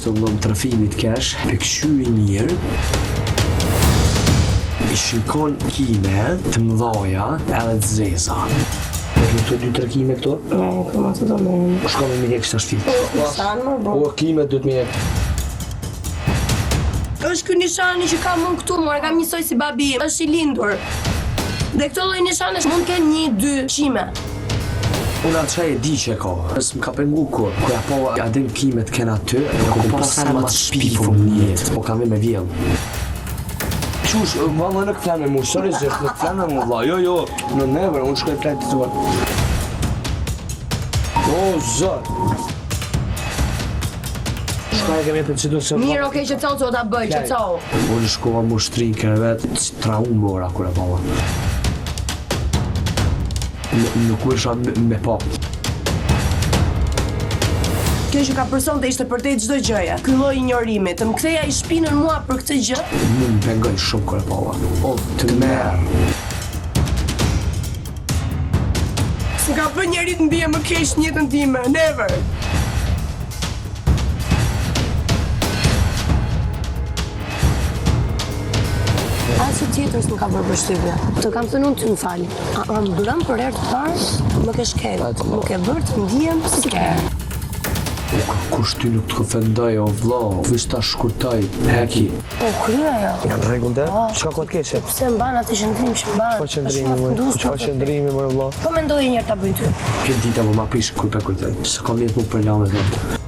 të ndonjë trafimit kesh, e këshyri mirë, i shikon kime të mëdhaja edhe të zeza. E këto 2-3 kime këto? Këma të do me... Shka me mjek kësa shtit? Sanë më bro. Po, kime du të mjek. Është ky nishani që kam unë këtu, more kam njësoj si babi im, është i lindur. Dhe këto lloj nishanesh mund të kenë 1-2 qime. Unë atë qaj e di që e ka, nësë më ka pengu kur ja po adin kimet kena ty, e ku pas sa ma të shpifur në jetë, po kam me vjellë. Qush, valla nuk flan me mu, sorry zë, nuk flan me mu valla, jo, në never, unë shkoj plajt të tuar. O, zër. Shka e kemi përcidu se... Mirë, okej, që co ta bëj, që co. Unë shkova mu shtrin krevet, që traumbora kur e pava. Nuk u isha me pa. Kjo që ka person të ishte për te çdo gjëja. Ky lloj injorimi, të më ktheja i shpinën mua për këtë gjë. Më pengoj shumë kur e pava. O, të merë. S'ka bë njeri të ndije më keq në jetën time, never. Asë tjetër s'më ka bërë përshtypje. Të kam thënë unë të më fali. Më mblëm për herë të parë, më ke shkel. Më ke bërë të ndihem si ke. Kush ty nuk të këfendoj, o vlo, vishë ta shkurtoj, heki. Po, krya jo. Janë regull dhe? Qka kot keshe? Pse mban atë qëndrim që mban? Po qëndrimi, qa qëndrimi, më vlo? Po mendoj një ta bëj ty. Këtë dita më ma prishë kur për kërte, se kam jetë mu për lamet dhe.